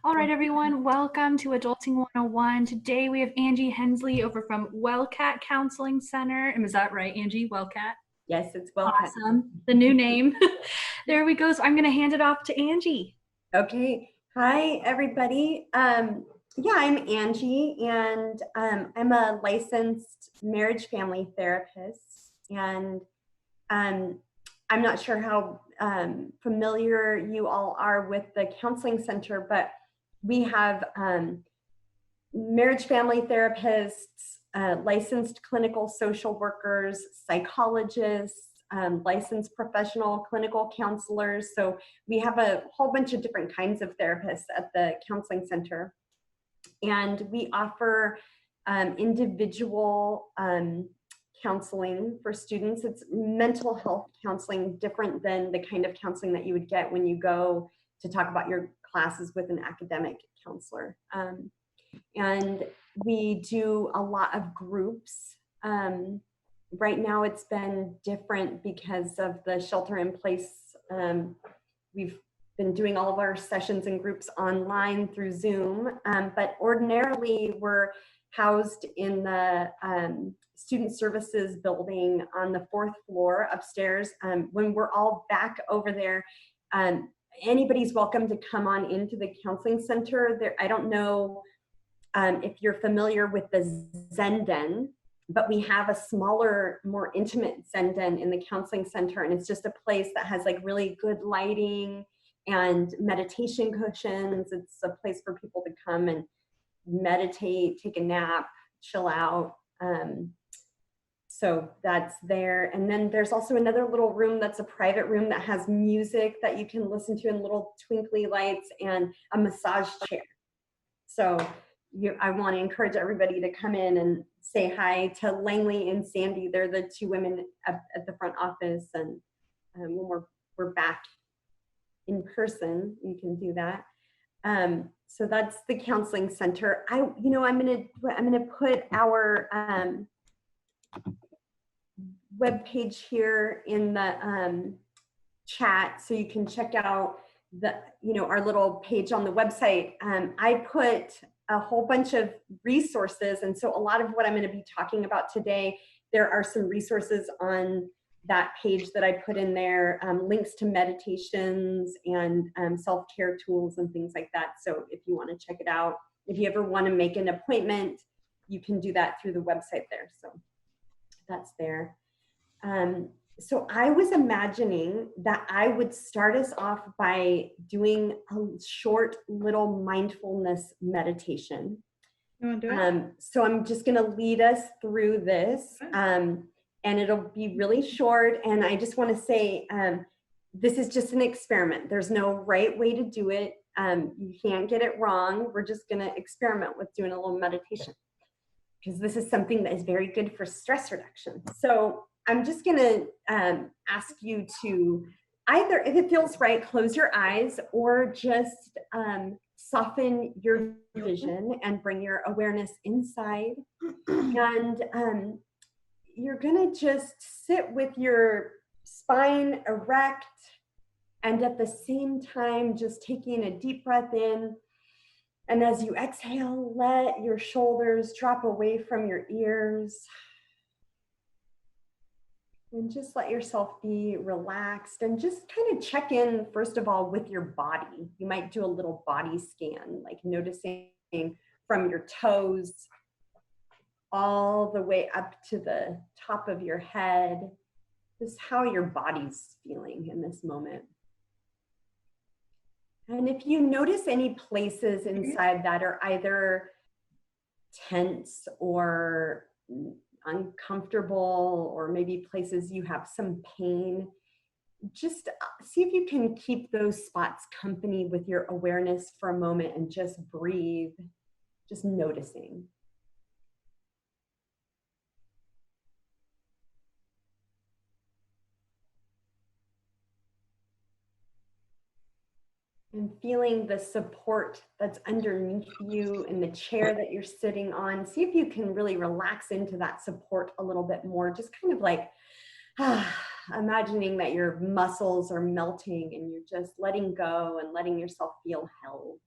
All right, everyone, welcome to Adulting 101. Today we have Angie Hensley over from Wellcat Counseling Center. And is that right, Angie? Wellcat? Yes, it's Wellcat. Awesome. The new name. There we go. So I'm going to hand it off to Angie. Okay. Hi, everybody. Yeah, I'm Angie, and I'm a licensed marriage family therapist. And I'm not sure how familiar you all are with the counseling center, but we have marriage family therapists, licensed clinical social workers, psychologists, licensed professional clinical counselors. So we have a whole bunch of different kinds of therapists at the counseling center. And we offer individual counseling for students. It's mental health counseling, different than the kind of counseling that you would get when you go to talk about your classes with an academic counselor. And we do a lot of groups. Right now it's been different because of the shelter in place. We've been doing all of our sessions and groups online through Zoom, but ordinarily we're housed in the student services building on the 4th floor upstairs. When we're all back over there, anybody's welcome to come on into the counseling center. There, I don't know if you're familiar with the Zen Den, but we have a smaller, more intimate Zen Den in the counseling center, and it's just a place that has like really good lighting and meditation cushions. It's a place for people to come and meditate, take a nap, chill out. So that's there. And then there's also another little room that's a private room that has music that you can listen to and little twinkly lights and a massage chair. So I want to encourage everybody to come in and say hi to Langley and Sandy. They're the 2 women at the front office. And when we're back in person, you can do that. So that's the counseling center. I'm gonna put our web page here in the chat, so you can check out our little page on the website. I put a whole bunch of resources, and so a lot of what I'm going to be talking about today, there are some resources on that page that I put in there, links to meditations and self-care tools and things like that. So if you want to check it out, if you ever want to make an appointment, you can do that through the website there. So that's there. So I was imagining that I would start us off by doing a short little mindfulness meditation. You want to do it? So I'm just going to lead us through this, and it'll be really short. And I just want to say, this is just an experiment. There's no right way to do it. You can't get it wrong. We're just going to experiment with doing a little meditation, because this is something that is very good for stress reduction. So I'm just going to ask you to either, if it feels right, close your eyes, or just soften your vision and bring your awareness inside. And you're going to just sit with your spine erect, and at the same time, just taking a deep breath in. And as you exhale, let your shoulders drop away from your ears. And just let yourself be relaxed, and just kind of check in, first of all, with your body. You might do a little body scan, like noticing from your toes all the way up to the top of your head, just how your body's feeling in this moment. And if you notice any places inside that are either tense or uncomfortable, or maybe places you have some pain, just see if you can keep those spots company with your awareness for a moment, and just breathe, just noticing. And feeling the support that's underneath you in the chair that you're sitting on. See if you can really relax into that support a little bit more. Just kind of like imagining that your muscles are melting and you're just letting go and letting yourself feel held.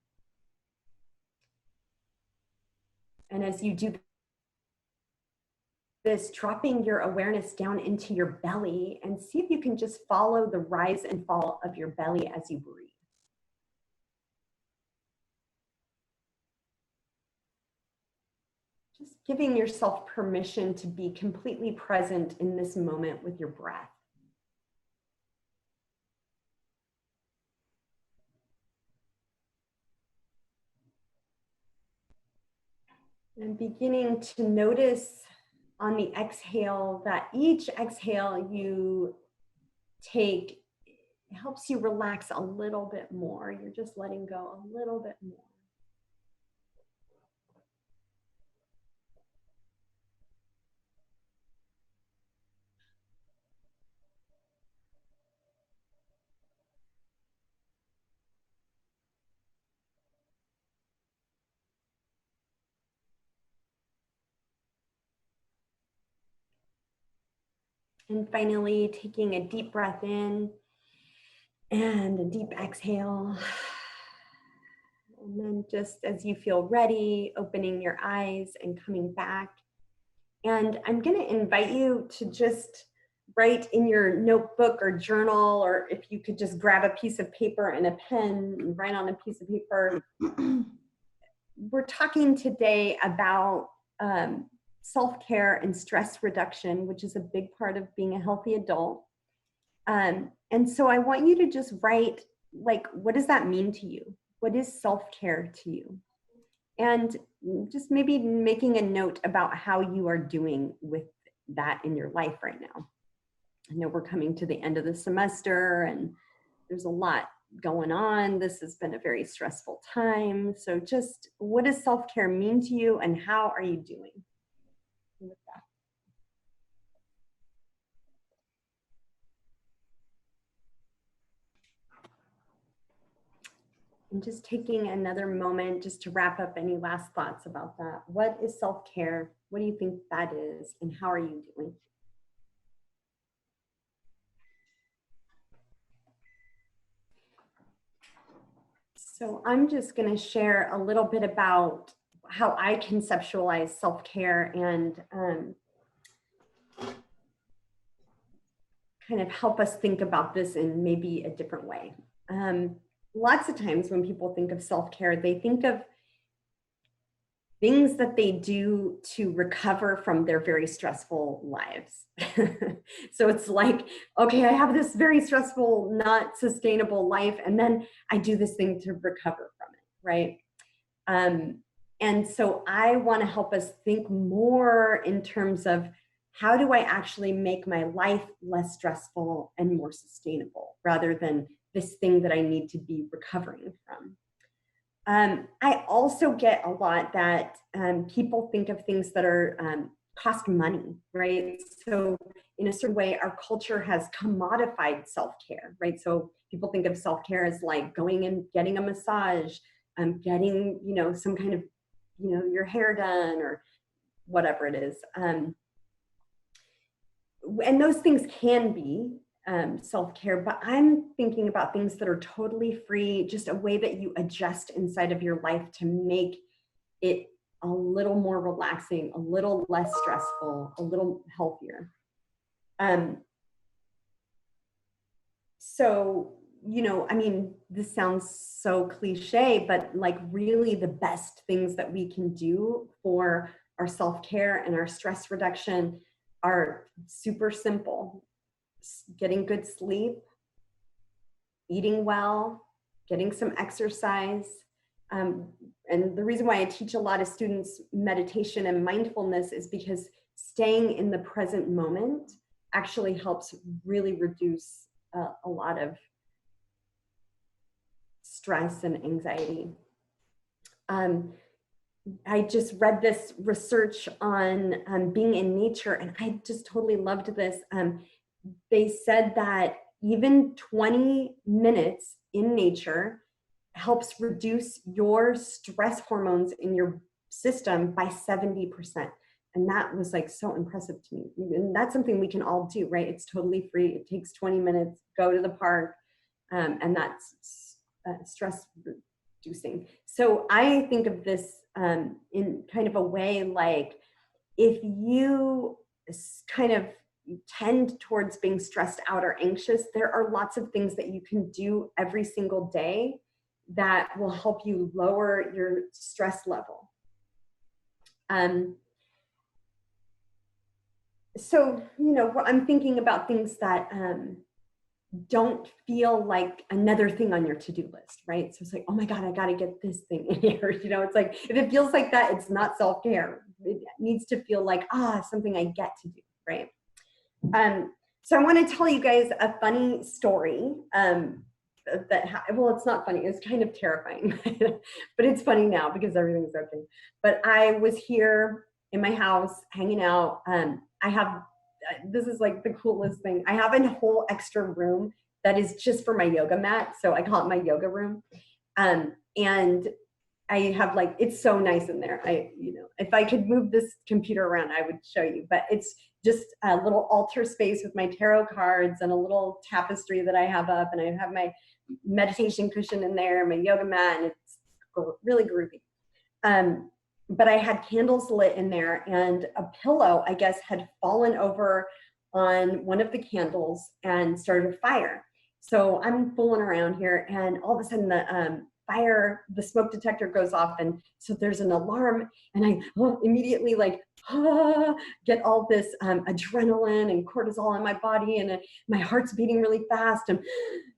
And as you do this, dropping your awareness down into your belly and see if you can just follow the rise and fall of your belly as you breathe. Just giving yourself permission to be completely present in this moment with your breath. And beginning to notice on the exhale that each exhale you take helps you relax a little bit more. You're just letting go a little bit more. And finally, taking a deep breath in and a deep exhale. And then just as you feel ready, opening your eyes and coming back. And I'm going to invite you to just write in your notebook or journal, or if you could just grab a piece of paper and a pen and write on a piece of paper. We're talking today about self-care and stress reduction, which is a big part of being a healthy adult. And so I want you to just write, like, what does that mean to you? What is self-care to you? And just maybe making a note about how you are doing with that in your life right now. I know we're coming to the end of the semester and there's a lot going on. This has been a very stressful time. So just what does self-care mean to you and how are you doing with that? And just taking another moment just to wrap up any last thoughts about that. What is self-care? What do you think that is? And how are you doing? So I'm just going to share a little bit about how I conceptualize self-care and kind of help us think about this in maybe a different way. Lots of times when people think of self-care, they think of things that they do to recover from their very stressful lives. So it's like, okay, I have this very stressful, not sustainable life, and then I do this thing to recover from it, right? And so I want to help us think more in terms of how do I actually make my life less stressful and more sustainable rather than this thing that I need to be recovering from. I also get a lot that people think of things that are cost money, right? So in a certain way, our culture has commodified self-care, right? So people think of self-care as like going and getting a massage, getting, some kind of, your hair done or whatever it is. And those things can be self-care, but I'm thinking about things that are totally free, just a way that you adjust inside of your life to make it a little more relaxing, a little less stressful, a little healthier. So, this sounds so cliche, but like really the best things that we can do for our self-care and our stress reduction are super simple. Getting good sleep, eating well, getting some exercise. And the reason why I teach a lot of students meditation and mindfulness is because staying in the present moment actually helps really reduce a lot of stress and anxiety. I just read this research on being in nature, and I just totally loved this. They said that even 20 minutes in nature helps reduce your stress hormones in your system by 70%. And that was like so impressive to me. And that's something we can all do, right? It's totally free. It takes 20 minutes, go to the park, and that's stress reducing. So I think of this in kind of a way like, if you kind of tend towards being stressed out or anxious, there are lots of things that you can do every single day that will help you lower your stress level. So, I'm thinking about things that don't feel like another thing on your to-do list, right? So it's like, oh my God, I got to get this thing in here. It's like, if it feels like that, it's not self-care. It needs to feel like, something I get to do, right? So I want to tell you guys a funny story well, it's not funny. It's kind of terrifying, but it's funny now because everything's okay. But I was here in my house hanging out. This is like the coolest thing. I have a whole extra room that is just for my yoga mat. So I call it my yoga room. And I have it's so nice in there. If I could move this computer around, I would show you, but it's just a little altar space with my tarot cards and a little tapestry that I have up, and I have my meditation cushion in there, my yoga mat, and it's really groovy. But I had candles lit in there, and a pillow, I guess, had fallen over on one of the candles and started a fire. So I'm fooling around here, and all of a sudden the smoke detector goes off, and so there's an alarm, and I immediately get all this adrenaline and cortisol in my body, and my heart's beating really fast, and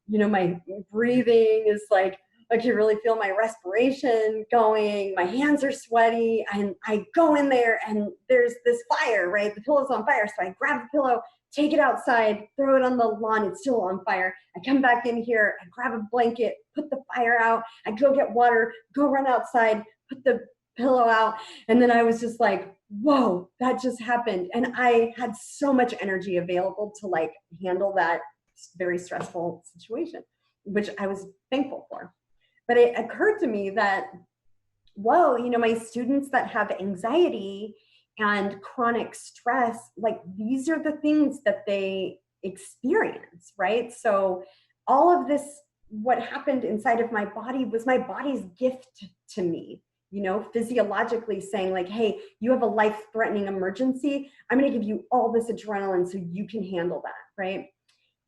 my breathing is like, I can really feel my respiration going, my hands are sweaty, and I go in there and there's this fire, right? The pillow's on fire. So I grab the pillow, take it outside, throw it on the lawn, it's still on fire. I come back in here, I grab a blanket, put the fire out, I go get water, go run outside, put the pillow out. And then I was just like, whoa, that just happened. And I had so much energy available to handle that very stressful situation, which I was thankful for. But it occurred to me that, whoa, my students that have anxiety and chronic stress, these are the things that they experience, right? So all of this, what happened inside of my body was my body's gift to me, physiologically saying hey, you have a life-threatening emergency. I'm going to give you all this adrenaline so you can handle that, right?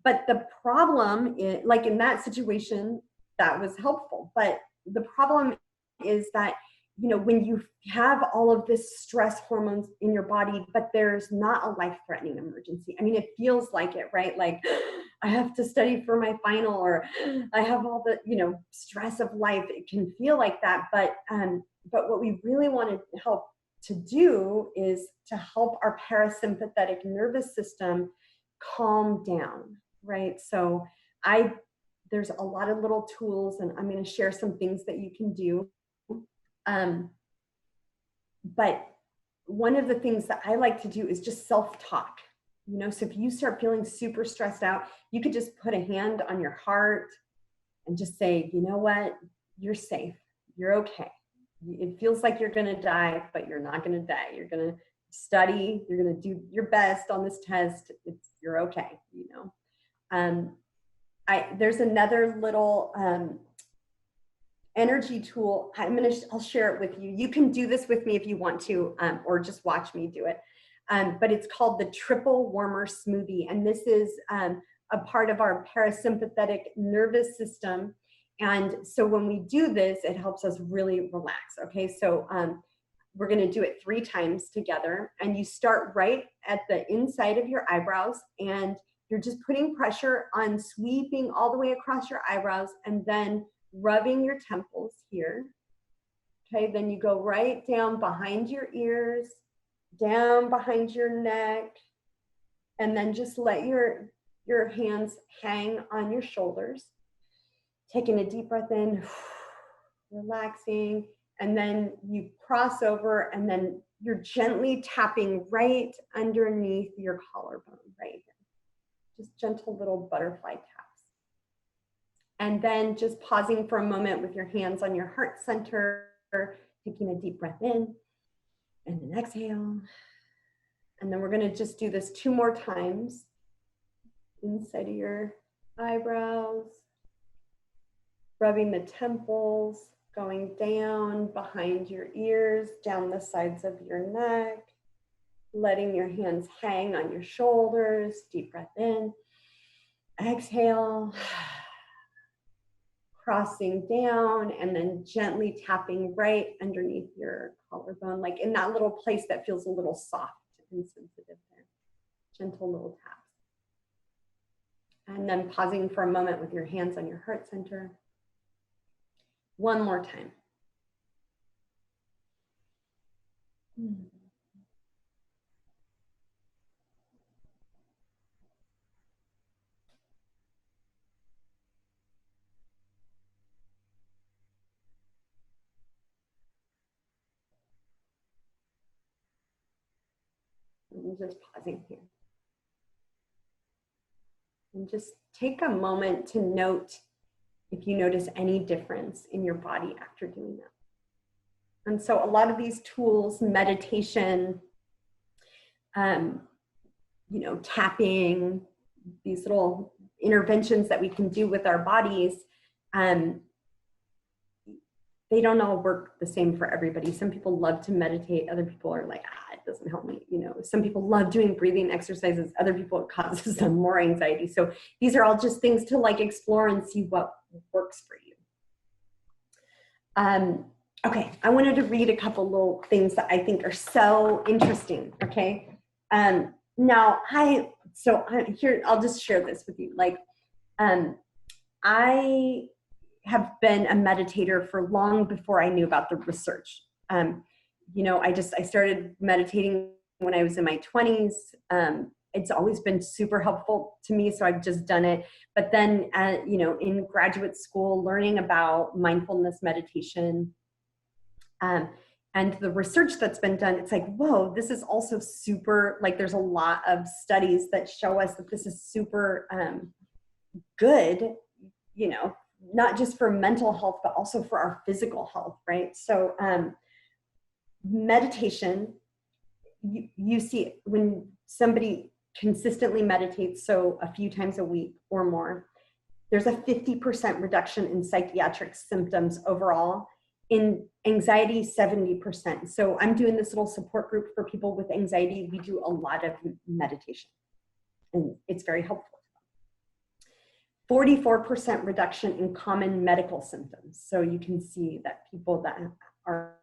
But the problem is, in that situation, that was helpful. But the problem is that, when you have all of this stress hormones in your body, but there's not a life-threatening emergency. I mean, it feels like it, right? I have to study for my final, or I have all the, stress of life. It can feel like that. But what we really want to help to do is to help our parasympathetic nervous system calm down, right? So there's a lot of little tools, and I'm going to share some things that you can do. But one of the things that I like to do is just self-talk. So if you start feeling super stressed out, you could just put a hand on your heart and just say, you know what, you're safe, you're okay. It feels like you're going to die, but you're not going to die. You're going to study, you're going to do your best on this test. You're okay, there's another little energy tool. I'll share it with you. You can do this with me if you want to, or just watch me do it. But it's called the Triple Warmer Smoothie. And this is a part of our parasympathetic nervous system. And so when we do this, it helps us really relax. Okay, so we're going to do it 3 times together. And you start right at the inside of your eyebrows, and you're just putting pressure on sweeping all the way across your eyebrows, and then rubbing your temples here. Okay, then you go right down behind your ears, down behind your neck, and then just let your hands hang on your shoulders. Taking a deep breath in, relaxing, and then you cross over, and then you're gently tapping right underneath your collarbone, right here. Just gentle little butterfly taps. And then just pausing for a moment with your hands on your heart center, taking a deep breath in, and then exhale. And then we're going to just do this 2 more times inside of your eyebrows, rubbing the temples, going down behind your ears, down the sides of your neck, letting your hands hang on your shoulders. Deep breath in, exhale, crossing down, and then gently tapping right underneath your collarbone, like in that little place that feels a little soft and sensitive there. Gentle little taps. And then pausing for a moment with your hands on your heart center. One more time. And just pausing here. And just take a moment to note if you notice any difference in your body after doing that. And so a lot of these tools, meditation, tapping, these little interventions that we can do with our bodies, they don't all work the same for everybody. Some people love to meditate. Other people are like, it doesn't help me. Some people love doing breathing exercises. Other people, it causes them more anxiety. So these are all just things to like explore and see what works for you. Okay, I wanted to read a couple little things that I think are so interesting, okay? Now, here, I'll just share this with you. Like, I have been a meditator for long before I knew about the research. I started meditating when I was in my 20s. It's always been super helpful to me, so I've just done it. But then, in graduate school, learning about mindfulness meditation, and the research that's been done, it's like, whoa, this is also super, like there's a lot of studies that show us that this is super good, not just for mental health, but also for our physical health, right? So meditation, you see when somebody consistently meditates, so a few times a week or more, there's a 50% reduction in psychiatric symptoms overall. In anxiety, 70%. So I'm doing this little support group for people with anxiety. We do a lot of meditation, and it's very helpful. 44% reduction in common medical symptoms. So you can see that people that are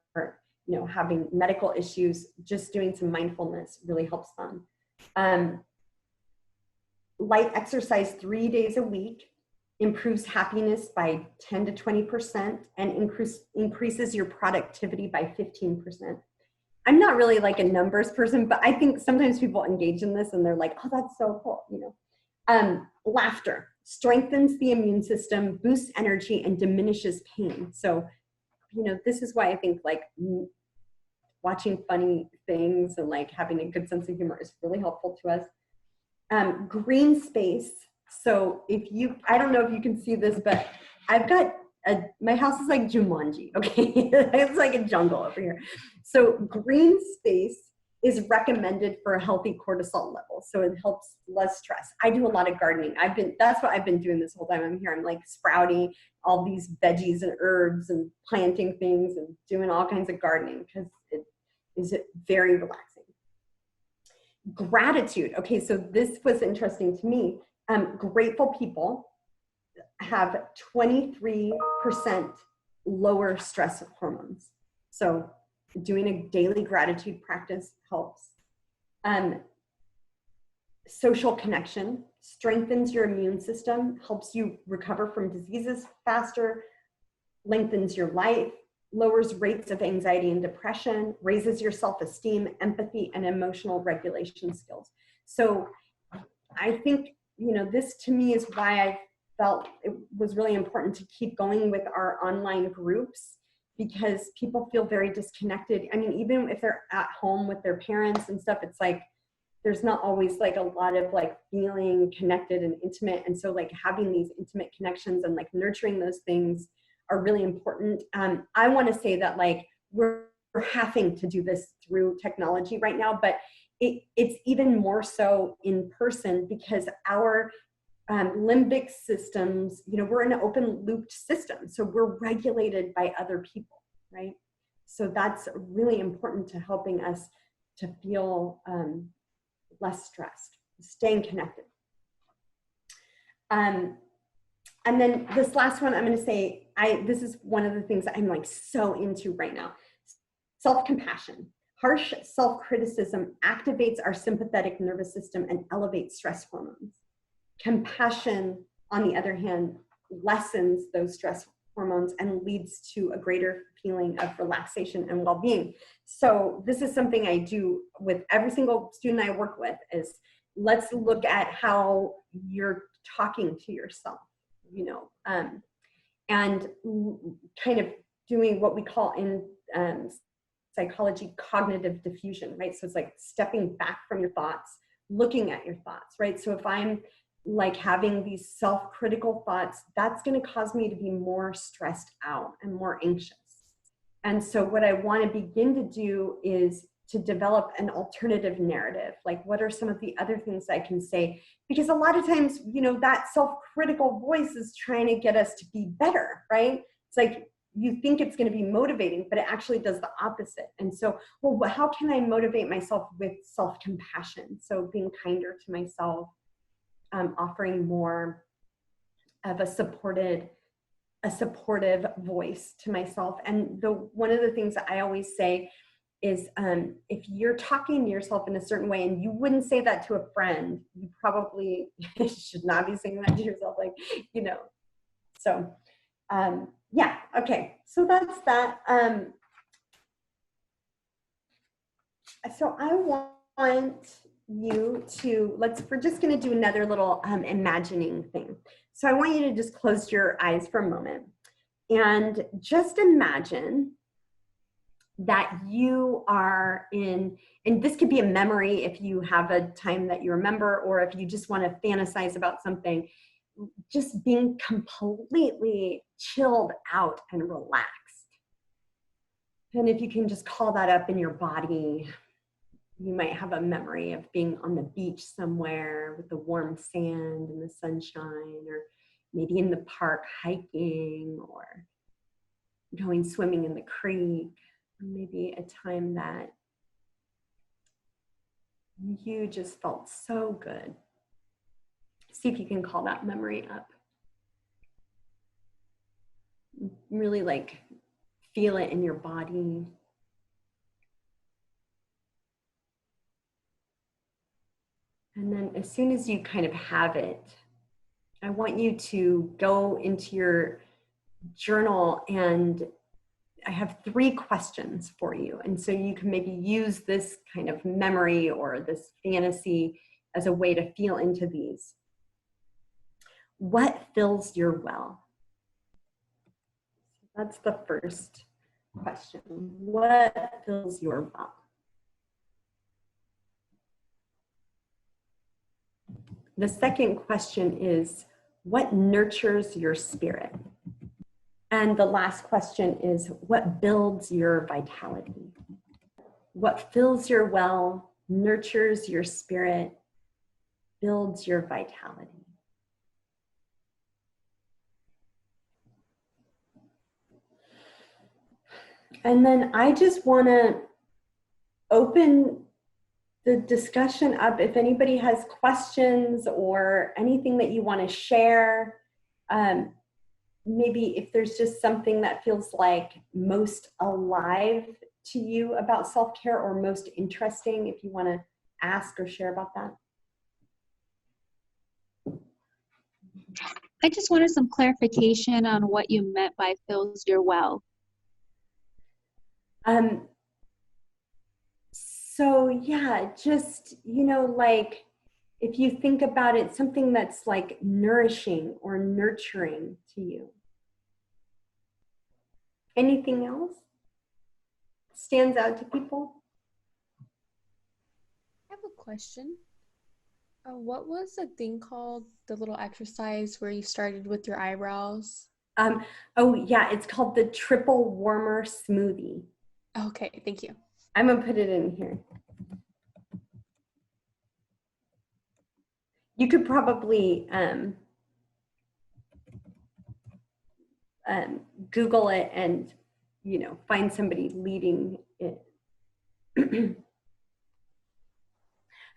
having medical issues, just doing some mindfulness really helps them. Light exercise 3 days a week improves happiness by 10 to 20% and increases your productivity by 15%. I'm not really like a numbers person, but I think sometimes people engage in this and they're like, oh, that's so cool, Laughter strengthens the immune system, boosts energy, and diminishes pain. So, this is why I think like watching funny things and like having a good sense of humor is really helpful to us. Green space. So I don't know if you can see this, but I've got my house is like Jumanji, okay? It's like a jungle over here. So green space is recommended for a healthy cortisol level. So it helps less stress. I do a lot of gardening. That's what I've been doing this whole time I'm here. I'm like sprouting all these veggies and herbs and planting things and doing all kinds of gardening because it is very relaxing. Gratitude. Okay, so this was interesting to me. Grateful people have 23% lower stress hormones. So doing a daily gratitude practice helps. Social connection strengthens your immune system, helps you recover from diseases faster, lengthens your life, lowers rates of anxiety and depression, raises your self-esteem, empathy, and emotional regulation skills. So I think, this to me is why I felt it was really important to keep going with our online groups, because people feel very disconnected. I mean, even if they're at home with their parents and stuff, it's like, there's not always like a lot of like feeling connected and intimate. And so like having these intimate connections and like nurturing those things are really important. I want to say that like we're having to do this through technology right now, but it's even more so in person because our limbic systems, we're in an open looped system. So we're regulated by other people, right? So that's really important to helping us to feel less stressed, staying connected. And then this last one, I'm going to say, this is one of the things that I'm like so into right now. Self-compassion. Harsh self-criticism activates our sympathetic nervous system and elevates stress hormones. Compassion, on the other hand, lessens those stress hormones and leads to a greater feeling of relaxation and well-being. So this is something I do with every single student I work with, is let's look at how you're talking to yourself, and kind of doing what we call in psychology cognitive diffusion, right? So it's like stepping back from your thoughts, looking at your thoughts, right? So if I'm like having these self-critical thoughts, that's going to cause me to be more stressed out and more anxious. And so what I want to begin to do is to develop an alternative narrative. Like, what are some of the other things I can say? Because a lot of times, that self-critical voice is trying to get us to be better, right? It's like you think it's going to be motivating, but it actually does the opposite. And so, well, how can I motivate myself with self-compassion? So being kinder to myself, offering more of a supportive voice to myself. And one of the things that I always say is, if you're talking to yourself in a certain way and you wouldn't say that to a friend, you probably should not be saying that to yourself, so yeah, okay, so that's that. So I want you to, we're just going to do another little imagining thing. So I want you to just close your eyes for a moment and just imagine that you are in, and this could be a memory if you have a time that you remember, or if you just want to fantasize about something, just being completely chilled out and relaxed. And if you can just call that up in your body, you might have a memory of being on the beach somewhere with the warm sand and the sunshine, or maybe in the park hiking, or going swimming in the creek, or maybe a time that you just felt so good. See if you can call that memory up. Really feel it in your body. And then as soon as you kind of have it, I want you to go into your journal, and I have 3 questions for you. And so you can maybe use this kind of memory or this fantasy as a way to feel into these. What fills your well? That's the first question. What fills your well? The second question is, what nurtures your spirit? And the last question is, what builds your vitality? What fills your well, nurtures your spirit, builds your vitality? And then I just want to open the discussion up. If anybody has questions or anything that you want to share, maybe if there's just something that feels like most alive to you about self-care, or most interesting, if you want to ask or share about that. I just wanted some clarification on what you meant by fills your well. So yeah, just, if you think about it, something that's like nourishing or nurturing to you. Anything else stands out to people? I have a question. What was the thing called, the little exercise where you started with your eyebrows? Oh yeah, it's called the triple warmer smoothie. Okay, thank you. I'm gonna put it in here. You could probably Google it and, find somebody leading it.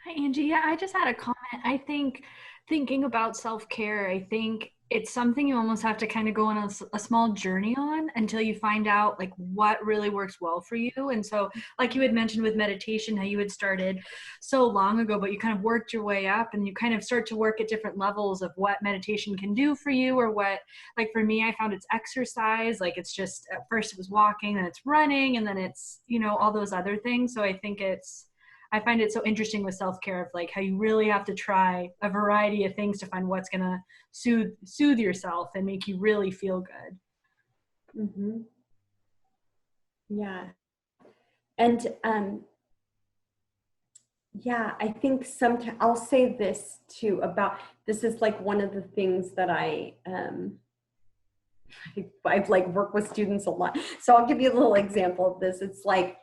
Hi, Angie. Yeah, I just had a comment. I think thinking about self-care, I think it's something you almost have to kind of go on a small journey on until you find out like what really works well for you. And so, like you had mentioned with meditation, how you had started so long ago, but you kind of worked your way up and you kind of start to work at different levels of what meditation can do for you, or what, like for me, I found it's exercise. Like it's just, at first it was walking, then it's running, and then it's, all those other things. So I find it so interesting with self-care of like how you really have to try a variety of things to find what's going to soothe yourself and make you really feel good. Mm-hmm. Yeah. And yeah, I think sometimes I'll say this too about, this is like one of the things that I've like worked with students a lot. So I'll give you a little example of this. It's like,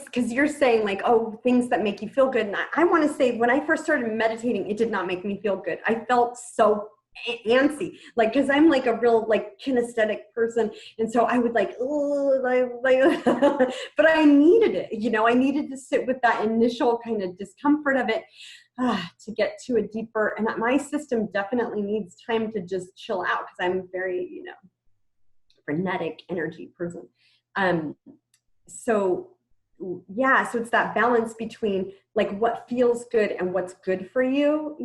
because you're saying like, oh, things that make you feel good. And I want to say, when I first started meditating, it did not make me feel good. I felt so antsy, like, because I'm like a real like kinesthetic person. And so I would like, oh, but I needed it. I needed to sit with that initial kind of discomfort of it to get to a deeper, and my system definitely needs time to just chill out because I'm a very, frenetic energy person. So it's that balance between like what feels good and what's good for you.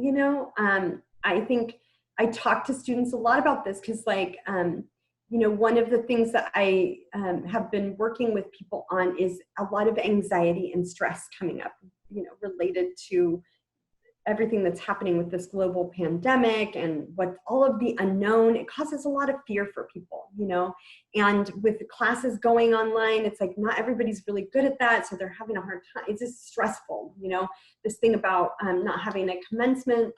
I think I talk to students a lot about this because like, one of the things that I have been working with people on is a lot of anxiety and stress coming up, related to everything that's happening with this global pandemic and what all of the unknown. It causes a lot of fear for people, and with the classes going online, it's like not everybody's really good at that. So they're having a hard time. It's just stressful, this thing about not having a commencement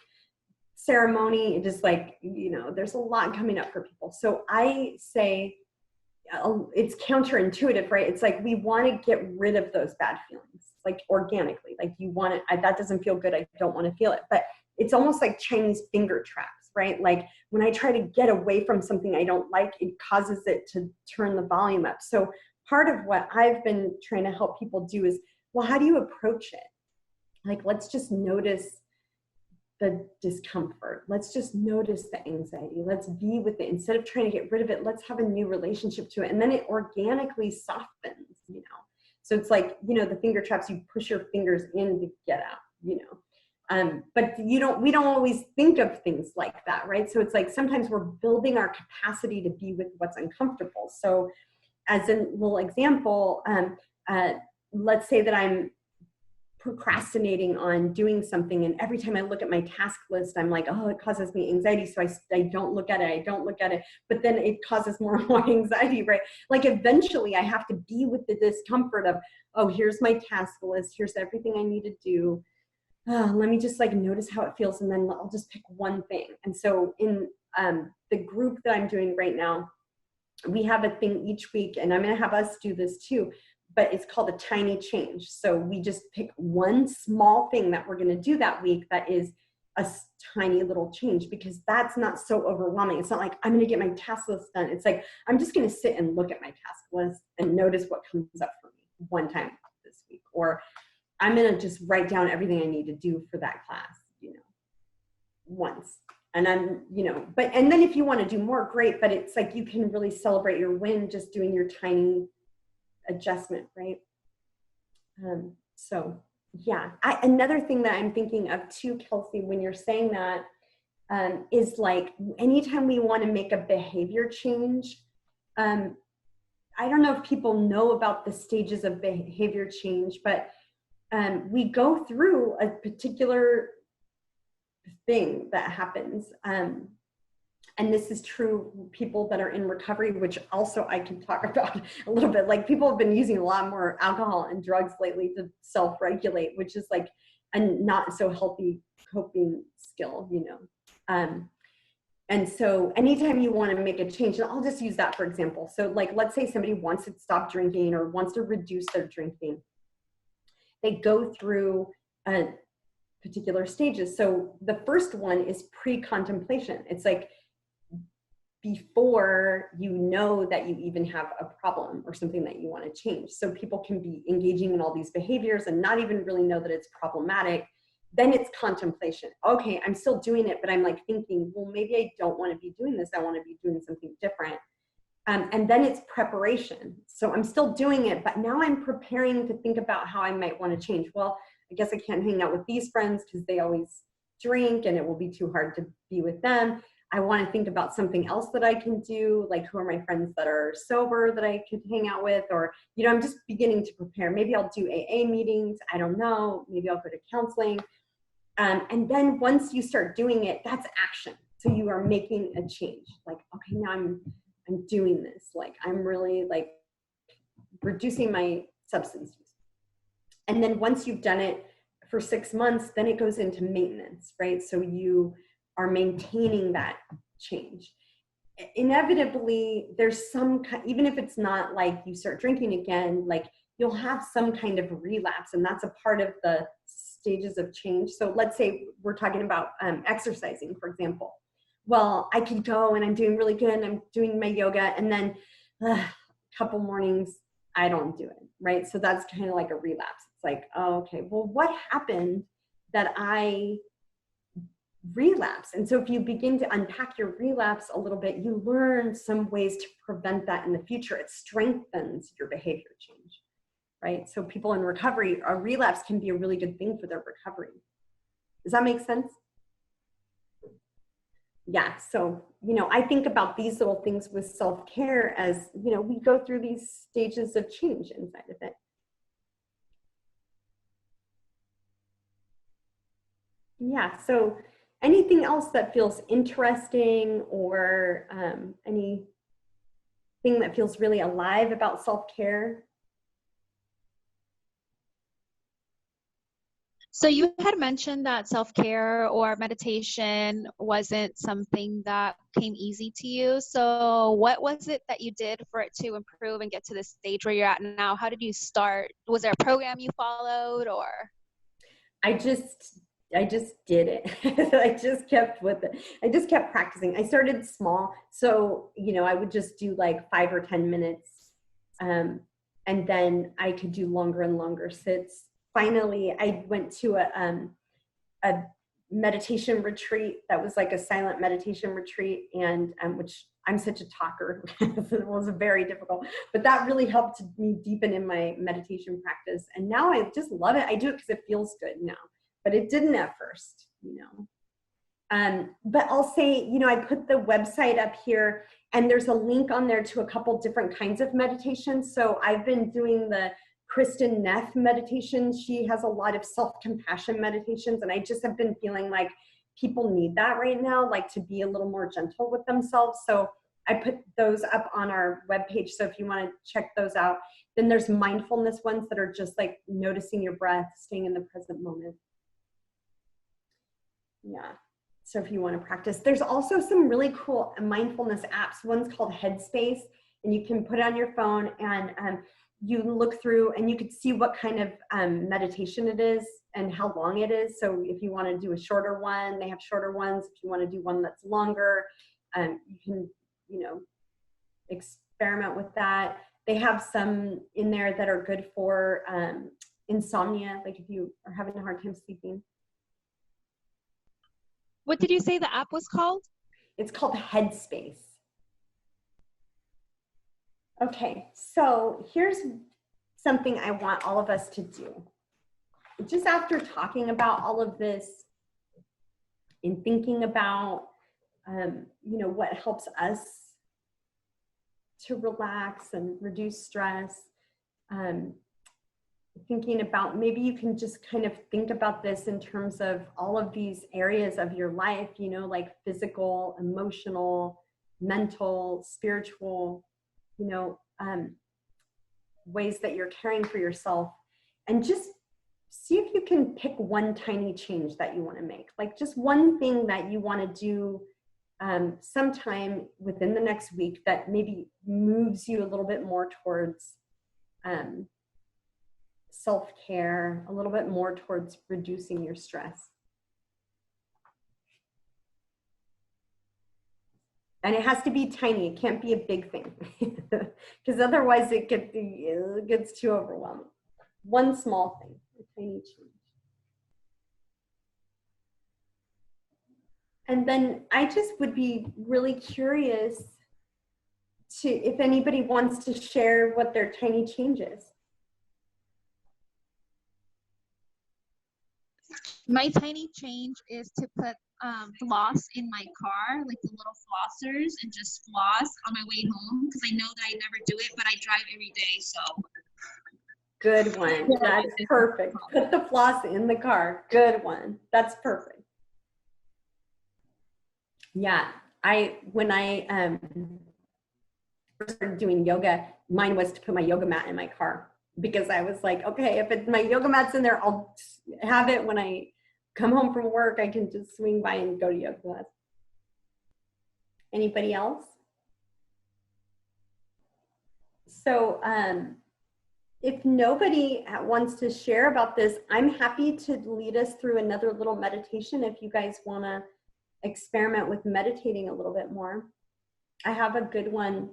ceremony. It is like, there's a lot coming up for people. So I say, it's counterintuitive, right? It's like, we want to get rid of those bad feelings, like organically, like you want it, that doesn't feel good. I don't want to feel it. But it's almost like Chinese finger traps, right? Like when I try to get away from something I don't like, it causes it to turn the volume up. So part of what I've been trying to help people do is, well, how do you approach it? Like, let's just notice the discomfort. Let's just notice the anxiety. Let's be with it. Instead of trying to get rid of it, let's have a new relationship to it. And then it organically softens, So it's like, the finger traps, you push your fingers in to get out, but we don't always think of things like that, right? So it's like, sometimes we're building our capacity to be with what's uncomfortable. So as a little example, let's say that I'm procrastinating on doing something, and every time I look at my task list, I'm like, oh, it causes me anxiety, so I don't look at it, but then it causes more and more anxiety, right? Like eventually I have to be with the discomfort of, oh, here's my task list, here's everything I need to do, let me just like notice how it feels, and then I'll just pick one thing. And so in the group that I'm doing right now, we have a thing each week, and I'm going to have us do this too, but it's called a tiny change. So we just pick one small thing that we're going to do that week that is a tiny little change, because that's not so overwhelming. It's not like I'm going to get my task list done. It's like, I'm just going to sit and look at my task list and notice what comes up for me one time this week. Or I'm going to just write down everything I need to do for that class, once. And I'm, and then if you want to do more, great. But it's like, you can really celebrate your win just doing your tiny adjustment, right? So yeah, another thing that I'm thinking of too, Kelsey, when you're saying that, is like, anytime we want to make a behavior change, I don't know if people know about the stages of behavior change, but we go through a particular thing that happens. And this is true, people that are in recovery, which also I can talk about a little bit. Like, people have been using a lot more alcohol and drugs lately to self-regulate, which is like a not so healthy coping skill, And so anytime you want to make a change, and I'll just use that for example. So like, let's say somebody wants to stop drinking or wants to reduce their drinking. They go through particular stages. So the first one is pre-contemplation. It's like before you know that you even have a problem or something that you want to change. So people can be engaging in all these behaviors and not even really know that it's problematic. Then it's contemplation. Okay, I'm still doing it, but I'm like thinking, well, maybe I don't want to be doing this. I want to be doing something different. And then it's preparation. So I'm still doing it, but now I'm preparing to think about how I might want to change. Well, I guess I can't hang out with these friends because they always drink and it will be too hard to be with them. I want to think about something else that I can do, like who are my friends that are sober that I could hang out with, or, I'm just beginning to prepare. Maybe I'll do AA meetings. I don't know. Maybe I'll go to counseling. And then once you start doing it, that's action. So you are making a change. Like, okay, now I'm doing this. Like, I'm really like reducing my substance use. And then once you've done it for 6 months, then it goes into maintenance, right? So you are maintaining that change. Inevitably, there's some, even if it's not like you start drinking again, like you'll have some kind of relapse, and that's a part of the stages of change. So let's say we're talking about exercising, for example. Well, I could go and I'm doing really good and I'm doing my yoga, and then a couple mornings I don't do it, right? So that's kind of like a relapse. It's like, oh, okay, well, what happened that I relapse? And so if you begin to unpack your relapse a little bit, you learn some ways to prevent that in the future. It strengthens your behavior change, right? So people in recovery, a relapse can be a really good thing for their recovery. Does that make sense? Yeah, so, I think about these little things with self-care as, we go through these stages of change inside of it. Yeah, so anything else that feels interesting, or anything that feels really alive about self-care? So you had mentioned that self-care or meditation wasn't something that came easy to you. So what was it that you did for it to improve and get to the stage where you're at now? How did you start? Was there a program you followed, or? I just did it. I just kept with it. I just kept practicing. I started small. So, I would just do like 5 or 10 minutes. And then I could do longer and longer sits. Finally, I went to a meditation retreat that was like a silent meditation retreat, and which I'm such a talker. It was very difficult, but that really helped me deepen in my meditation practice. And now I just love it. I do it because it feels good now, but it didn't at first, But I'll say, I put the website up here, and there's a link on there to a couple different kinds of meditations. So I've been doing the Kristen Neff meditation. She has a lot of self-compassion meditations, and I just have been feeling like people need that right now, like to be a little more gentle with themselves. So I put those up on our webpage. So if you want to check those out, then there's mindfulness ones that are just like noticing your breath, staying in the present moment. Yeah. So if you want to practice, there's also some really cool mindfulness apps. One's called Headspace, and you can put it on your phone, and you look through and you could see what kind of meditation it is and how long it is. So if you want to do a shorter one, they have shorter ones. If you want to do one that's longer, you can, experiment with that. They have some in there that are good for insomnia, like if you are having a hard time sleeping. What did you say the app was called? It's called Headspace. Okay, so here's something I want all of us to do. Just after talking about all of this and thinking about, what helps us to relax and reduce stress, thinking about, maybe you can just kind of think about this in terms of all of these areas of your life, like physical, emotional, mental, spiritual, ways that you're caring for yourself, and just see if you can pick one tiny change that you want to make, like just one thing that you want to do sometime within the next week that maybe moves you a little bit more towards self-care, a little bit more towards reducing your stress. And it has to be tiny. It can't be a big thing because otherwise it gets too overwhelming. One small thing, a tiny change. And then I just would be really curious to if anybody wants to share what their tiny change is. My tiny change is to put floss in my car, like the little flossers, and just floss on my way home because I know that I never do it, but I drive every day, so. Good one. That's perfect. Put the floss in the car. Good one. That's perfect. Yeah, when I started doing yoga, mine was to put my yoga mat in my car because I was like, okay, if my yoga mat's in there, I'll have it when I come home from work. I can just swing by and go to yoga class. Anybody else? So if nobody wants to share about this, I'm happy to lead us through another little meditation if you guys want to experiment with meditating a little bit more. I have a good one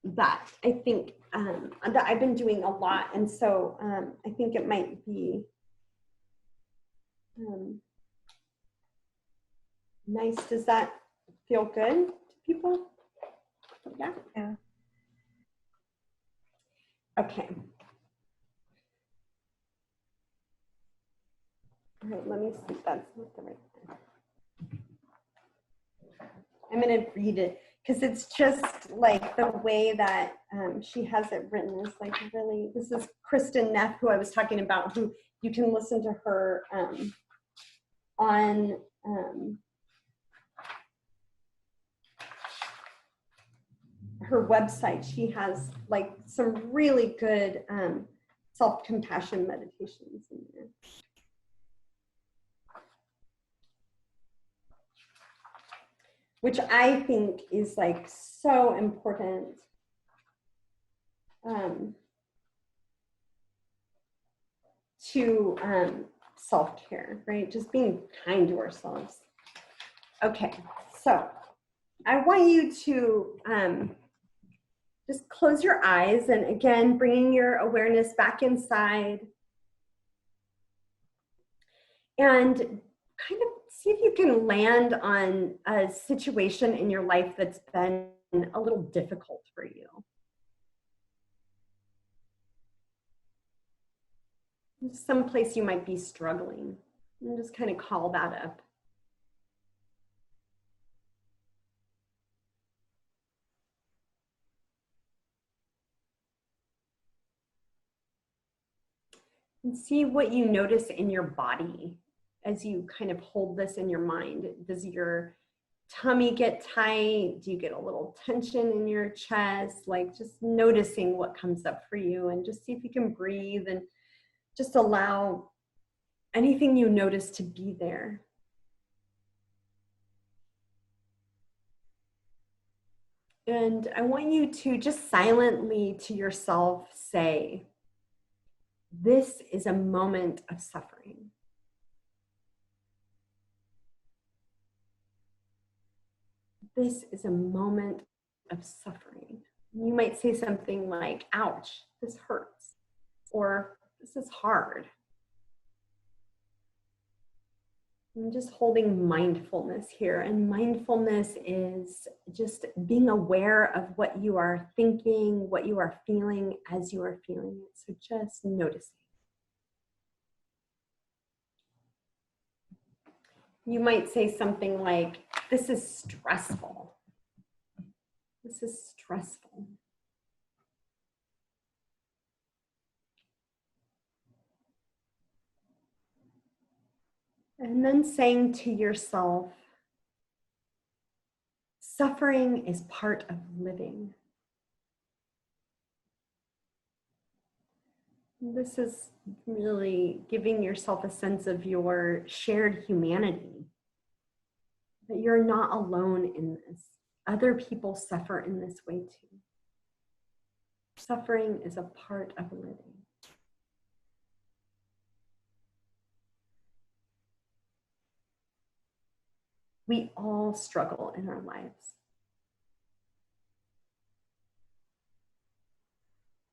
that I think that I've been doing a lot, and so I think it might be nice. Does that feel good to people? Yeah? Yeah. Okay. All right, let me see if that's not the right one. I'm going to read it because it's just like the way that she has it written is like really, this is Kristen Neff, who I was talking about, who you can listen to her on her website. She has like some really good self-compassion meditations in there. Which I think is like so important to self-care, right? Just being kind to ourselves. Okay, so I want you to just close your eyes and again, bringing your awareness back inside and kind of see if you can land on a situation in your life that's been a little difficult for you. Someplace you might be struggling, and just kind of call that up. And see what you notice in your body as you kind of hold this in your mind. Does your tummy get tight? Do you get a little tension in your chest? Like just noticing what comes up for you and just see if you can breathe and just allow anything you notice to be there. And I want you to just silently to yourself say, this is a moment of suffering. This is a moment of suffering. You might say something like, ouch, this hurts, or this is hard. I'm just holding mindfulness here, and mindfulness is just being aware of what you are thinking, what you are feeling as you are feeling it. So just noticing. You might say something like, this is stressful. This is stressful. And then saying to yourself, suffering is part of living. This is really giving yourself a sense of your shared humanity, that you're not alone in this. Other people suffer in this way too. Suffering is a part of living. We all struggle in our lives.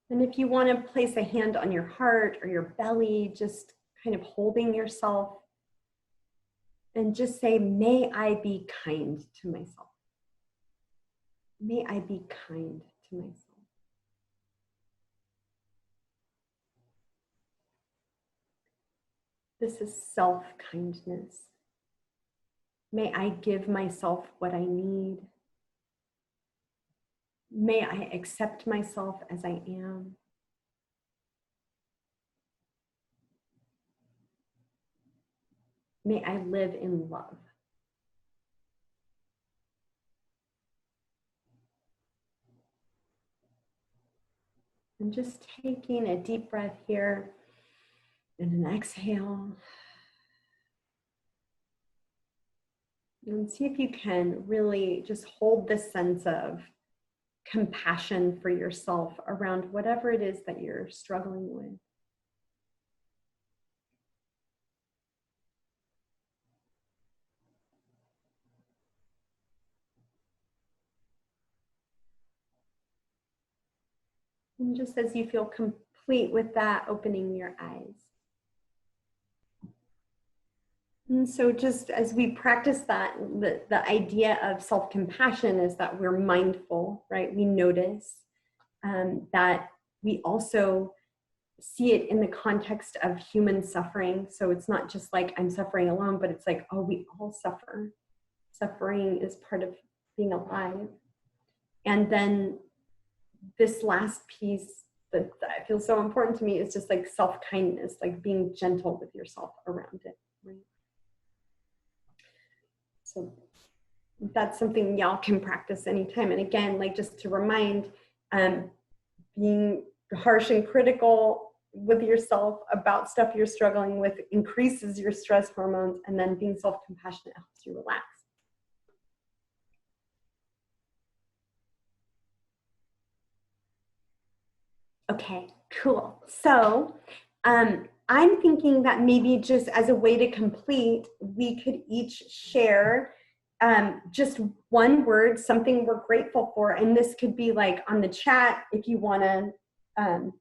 And if you want to place a hand on your heart or your belly, just kind of holding yourself, and just say, may I be kind to myself. May I be kind to myself. This is self-kindness. May I give myself what I need. May I accept myself as I am. May I live in love. And just taking a deep breath here and an exhale. And see if you can really just hold this sense of compassion for yourself around whatever it is that you're struggling with. And just as you feel complete with that, opening your eyes. And so just as we practice that, the idea of self-compassion is that we're mindful, right? We notice that we also see it in the context of human suffering. So it's not just like I'm suffering alone, but it's like, oh, we all suffer. Suffering is part of being alive. And then this last piece that feels so important to me is just like self-kindness, like being gentle with yourself around it, right? So that's something y'all can practice anytime. And again, like just to remind, being harsh and critical with yourself about stuff you're struggling with increases your stress hormones, and then being self-compassionate helps you relax. Okay, cool. So I'm thinking that maybe just as a way to complete, we could each share just one word, something we're grateful for. And this could be like on the chat if you want to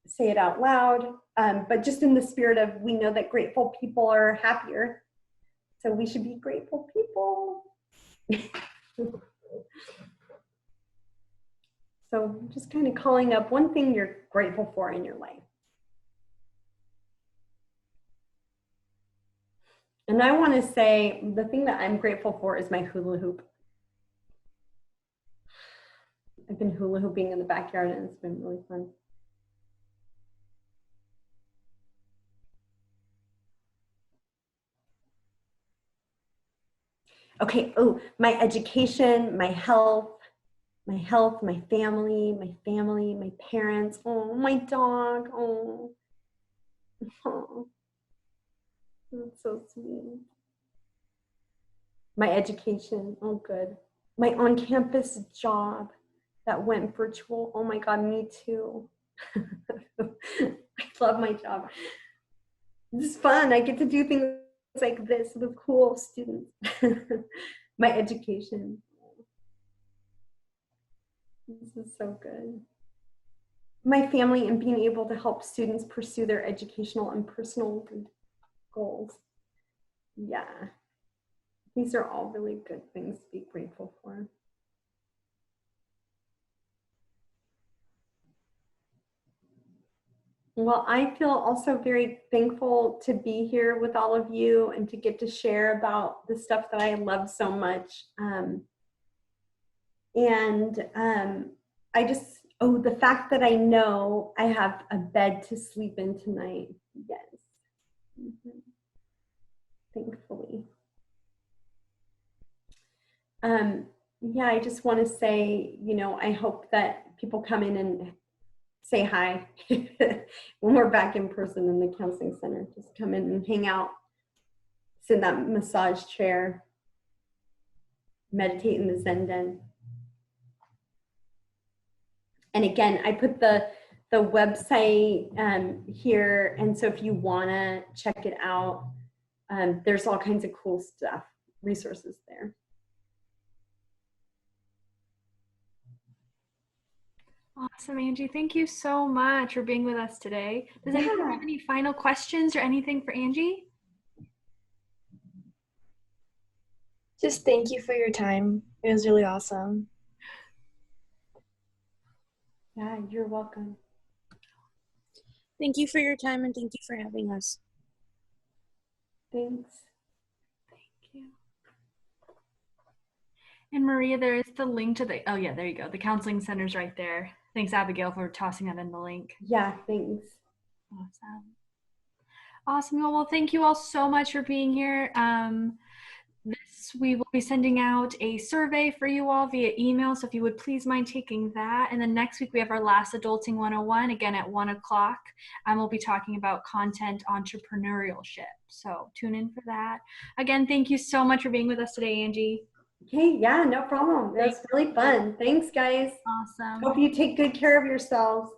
say it out loud, but just in the spirit of, we know that grateful people are happier. So we should be grateful people. So just kind of calling up one thing you're grateful for in your life. And I want to say the thing that I'm grateful for is my hula hoop. I've been hula hooping in the backyard and it's been really fun. Okay, oh, my education, my health, my family, my parents, oh, my dog, oh. Oh, that's so sweet. My education, oh good. My on-campus job that went virtual, oh my God, me too. I love my job. It's fun, I get to do things like this with cool students. My education. This is so good. My family and being able to help students pursue their educational and personal goals. Yeah, these are all really good things to be grateful for. Well, I feel also very thankful to be here with all of you and to get to share about the stuff that I love so much. I just, oh, the fact that I know I have a bed to sleep in tonight. Yes. Mm-hmm. Thankfully. Yeah, I just want to say, you know, I hope that people come in and say hi when we're back in person in the counseling center. Just come in and hang out, sit in that massage chair, meditate in the Zen den. And again, I put the website here. And so if you want to check it out, there's all kinds of cool stuff, resources there. Awesome, Angie. Thank you so much for being with us today. Does anyone have any final questions or anything for Angie? Just thank you for your time. It was really awesome. Yeah, you're welcome. Thank you for your time and thank you for having us. Thanks. Thank you. And Maria, there is the link to the, oh yeah, there you go. The counseling center's right there. Thanks, Abigail, for tossing that in the link. Yeah, thanks. Awesome. Awesome. Well, thank you all so much for being here. We will be sending out a survey for you all via email, so if you would please mind taking that. And then next week we have our last Adulting 101, again at 1 o'clock, and we'll be talking about content entrepreneurship. So tune in for that. Again, thank you so much for being with us today, Angie. Okay, yeah, no problem. It was really fun. Thanks, guys. Awesome. Hope you take good care of yourselves.